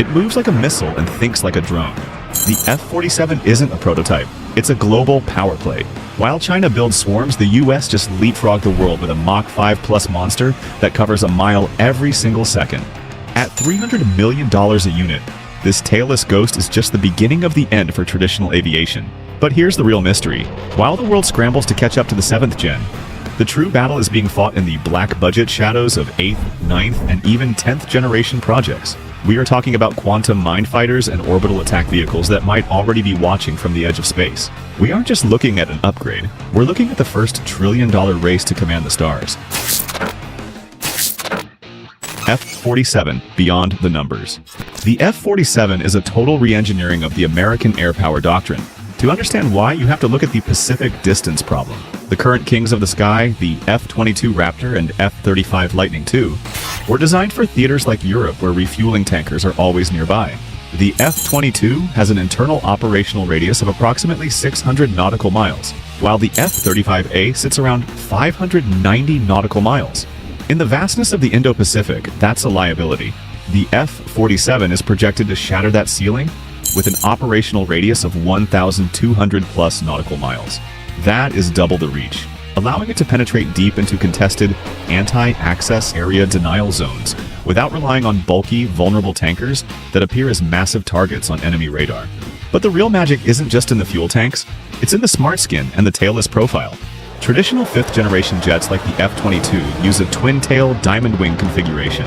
It moves like a missile and thinks like a drone. The F-47 isn't a prototype, it's a global power play. While China builds swarms, the US just leapfrogged the world with a Mach 5 plus monster that covers a mile every single second. At $300 million a unit, this tailless ghost is just the beginning of the end for traditional aviation. But here's the real mystery. While the world scrambles to catch up to the 7th gen, the true battle is being fought in the black budget shadows of 8th, 9th, and even 10th generation projects. We are talking about quantum mine fighters and orbital attack vehicles that might already be watching from the edge of space. We aren't just looking at an upgrade, we're looking at the first trillion-dollar race to command the stars. F-47, beyond the numbers. The F-47 is a total re-engineering of the American air power doctrine. To understand why, you have to look at the Pacific distance problem. The current kings of the sky, the F-22 Raptor and F-35 Lightning II, were designed for theaters like Europe where refueling tankers are always nearby. The F-22 has an internal operational radius of approximately 600 nautical miles, while the F-35A sits around 590 nautical miles. In the vastness of the Indo-Pacific, that's a liability. The F-47 is projected to shatter that ceiling with an operational radius of 1,200 plus nautical miles. That is double the reach, allowing it to penetrate deep into contested anti-access area denial zones without relying on bulky, vulnerable tankers that appear as massive targets on enemy radar. But the real magic isn't just in the fuel tanks, it's in the smart skin and the tailless profile. Traditional 5th generation jets like the F-22 use a twin-tail diamond wing configuration.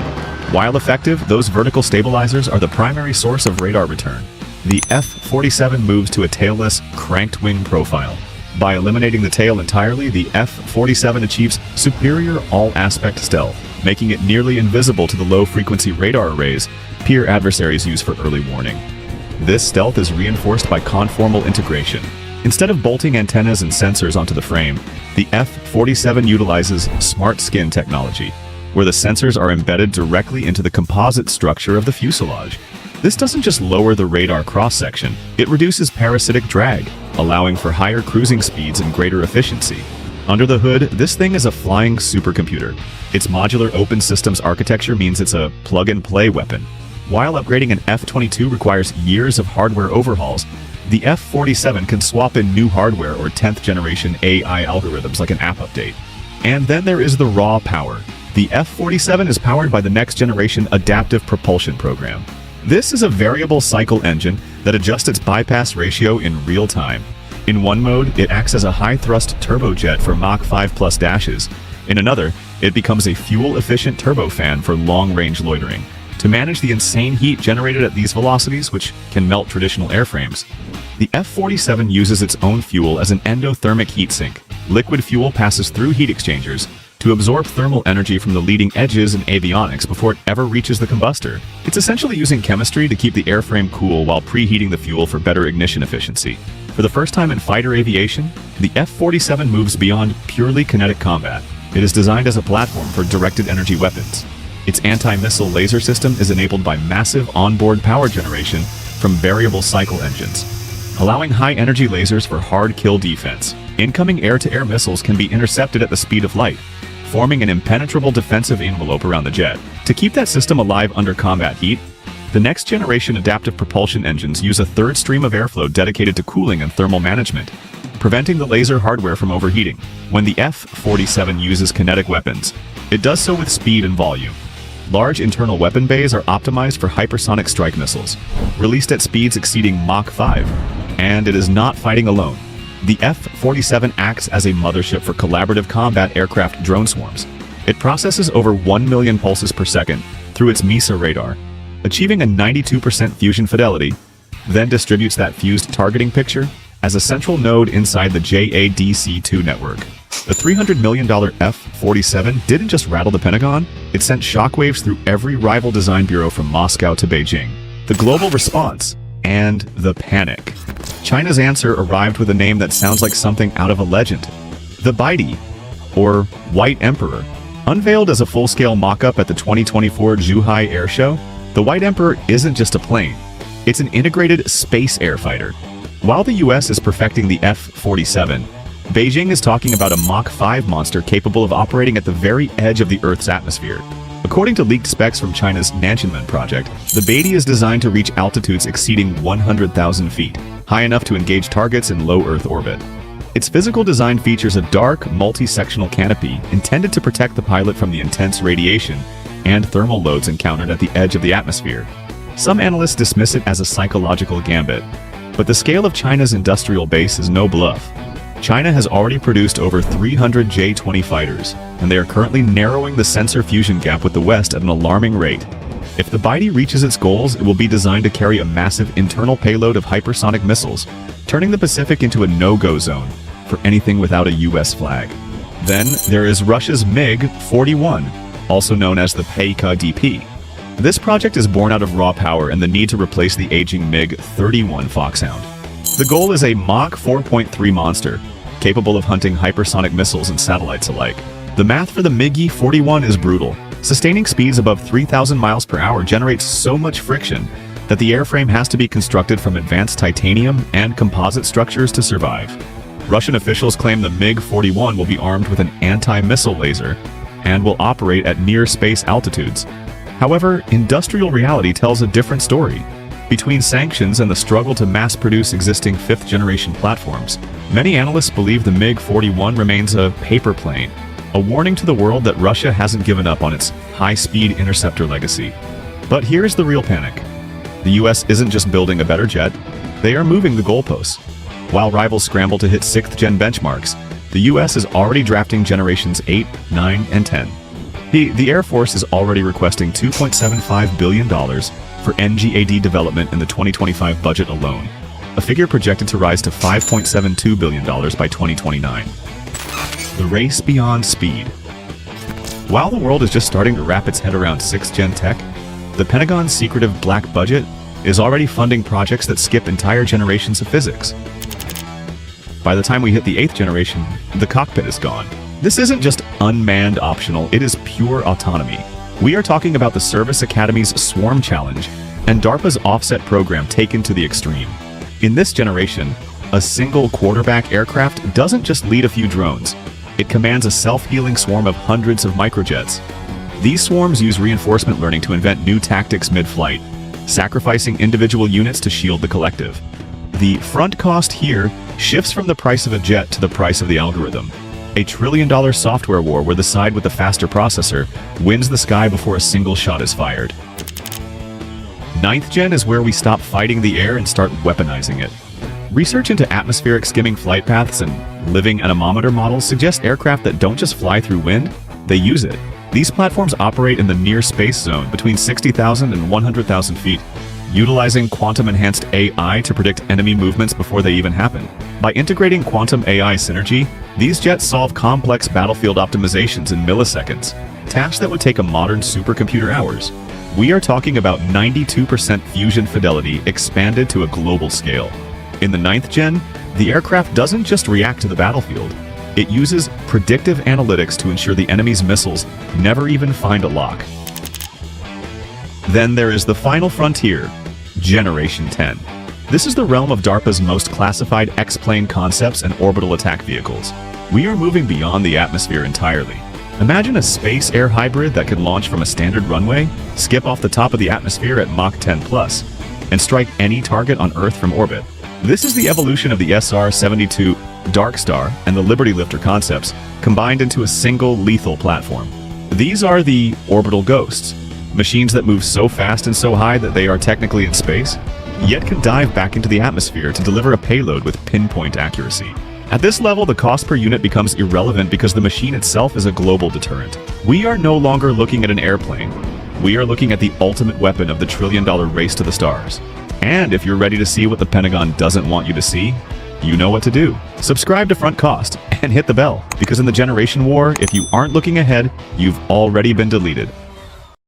While effective, those vertical stabilizers are the primary source of radar return. The F-47 moves to a tailless, cranked wing profile. By eliminating the tail entirely, the F-47 achieves superior all-aspect stealth, making it nearly invisible to the low-frequency radar arrays peer adversaries use for early warning. This stealth is reinforced by conformal integration. Instead of bolting antennas and sensors onto the frame, the F-47 utilizes smart skin technology, where the sensors are embedded directly into the composite structure of the fuselage. This doesn't just lower the radar cross-section, it reduces parasitic drag, allowing for higher cruising speeds and greater efficiency. Under the hood, this thing is a flying supercomputer. Its modular open systems architecture means it's a plug-and-play weapon. While upgrading an F-22 requires years of hardware overhauls, the F-47 can swap in new hardware or 10th generation AI algorithms like an app update. And then there is the raw power. The F-47 is powered by the next generation adaptive propulsion program. This is a variable cycle engine that adjusts its bypass ratio in real time. In one mode, it acts as a high-thrust turbojet for Mach 5 plus dashes. In another, it becomes a fuel-efficient turbofan for long-range loitering. To manage the insane heat generated at these velocities, which can melt traditional airframes, the F-47 uses its own fuel as an endothermic heat sink. Liquid fuel passes through heat exchangers to absorb thermal energy from the leading edges in avionics before it ever reaches the combustor. It's essentially using chemistry to keep the airframe cool while preheating the fuel for better ignition efficiency. For the first time in fighter aviation, the F-47 moves beyond purely kinetic combat. It is designed as a platform for directed energy weapons. Its anti-missile laser system is enabled by massive onboard power generation from variable cycle engines, allowing high-energy lasers for hard kill defense. Incoming air-to-air missiles can be intercepted at the speed of light, forming an impenetrable defensive envelope around the jet. To keep that system alive under combat heat, the next-generation adaptive propulsion engines use a third stream of airflow dedicated to cooling and thermal management, preventing the laser hardware from overheating. When the F-47 uses kinetic weapons, it does so with speed and volume. Large internal weapon bays are optimized for hypersonic strike missiles, released at speeds exceeding Mach 5, and it is not fighting alone. The F-47 acts as a mothership for collaborative combat aircraft drone swarms. It processes over 1 million pulses per second through its MESA radar, achieving a 92% fusion fidelity, then distributes that fused targeting picture as a central node inside the JADC2 network. The $300 million F-47 didn't just rattle the Pentagon, it sent shockwaves through every rival design bureau from Moscow to Beijing. The global response and the panic. China's answer arrived with a name that sounds like something out of a legend. The Baidi, or White Emperor. Unveiled as a full-scale mock-up at the 2024 Zhuhai Air Show, the White Emperor isn't just a plane. It's an integrated space air fighter. While the US is perfecting the F-47, Beijing is talking about a Mach 5 monster capable of operating at the very edge of the Earth's atmosphere. According to leaked specs from China's Nanchunmen project, the Beatty is designed to reach altitudes exceeding 100,000 feet, high enough to engage targets in low Earth orbit. Its physical design features a dark, multi-sectional canopy intended to protect the pilot from the intense radiation and thermal loads encountered at the edge of the atmosphere. Some analysts dismiss it as a psychological gambit, but the scale of China's industrial base is no bluff. China has already produced over 300 J-20 fighters, and they are currently narrowing the sensor fusion gap with the West at an alarming rate. If the Beatty reaches its goals, it will be designed to carry a massive internal payload of hypersonic missiles, turning the Pacific into a no-go zone for anything without a US flag. Then there is Russia's MiG-41, also known as the Pekka-DP. This project is born out of raw power and the need to replace the aging MiG-31 Foxhound. The goal is a Mach 4.3 monster, capable of hunting hypersonic missiles and satellites alike. The math for the MiG-41 is brutal. Sustaining speeds above 3,000 miles per hour generates so much friction that the airframe has to be constructed from advanced titanium and composite structures to survive. Russian officials claim the MiG-41 will be armed with an anti-missile laser and will operate at near-space altitudes. However, industrial reality tells a different story. Between sanctions and the struggle to mass-produce existing fifth-generation platforms, many analysts believe the MiG-41 remains a paper plane, a warning to the world that Russia hasn't given up on its high-speed interceptor legacy. But here's the real panic. The US isn't just building a better jet, they are moving the goalposts. While rivals scramble to hit 6th-gen benchmarks, the US is already drafting generations 8, 9, and 10. The Air Force is already requesting $2.75 billion for NGAD development in the 2025 budget alone, a figure projected to rise to $5.72 billion by 2029. The race beyond speed. While the world is just starting to wrap its head around 6th-gen tech, the Pentagon's secretive black budget is already funding projects that skip entire generations of physics. By the time we hit the 8th generation, the cockpit is gone. This isn't just unmanned optional, it is pure autonomy. We are talking about the Service Academy's Swarm Challenge and DARPA's Offset program taken to the extreme. In this generation, a single quarterback aircraft doesn't just lead a few drones. It commands a self-healing swarm of hundreds of microjets. These swarms use reinforcement learning to invent new tactics mid-flight, sacrificing individual units to shield the collective. The front cost here shifts from the price of a jet to the price of the algorithm. A trillion-dollar software war where the side with the faster processor wins the sky before a single shot is fired. 9th gen is where we stop fighting the air and start weaponizing it. Research into atmospheric skimming flight paths and living anemometer models suggest aircraft that don't just fly through wind, they use it. These platforms operate in the near space zone between 60,000 and 100,000 feet, utilizing quantum-enhanced AI to predict enemy movements before they even happen. By integrating quantum AI synergy, these jets solve complex battlefield optimizations in milliseconds, tasks that would take a modern supercomputer hours. We are talking about 92% fusion fidelity expanded to a global scale. In the 9th gen, the aircraft doesn't just react to the battlefield. It uses predictive analytics to ensure the enemy's missiles never even find a lock. Then there is the final frontier, Generation 10. This is the realm of DARPA's most classified X-plane concepts and orbital attack vehicles. We are moving beyond the atmosphere entirely. Imagine a space-air hybrid that could launch from a standard runway, skip off the top of the atmosphere at Mach 10+, and strike any target on Earth from orbit. This is the evolution of the SR-72 Dark Star and the Liberty Lifter concepts combined into a single lethal platform. These are the orbital ghosts, machines that move so fast and so high that they are technically in space, yet can dive back into the atmosphere to deliver a payload with pinpoint accuracy. At this level, the cost per unit becomes irrelevant because the machine itself is a global deterrent. We are no longer looking at an airplane. We are looking at the ultimate weapon of the trillion-dollar race to the stars. And if you're ready to see what the Pentagon doesn't want you to see, you know what to do. Subscribe to Front Cost and hit the bell, because in the generation war, if you aren't looking ahead, you've already been deleted.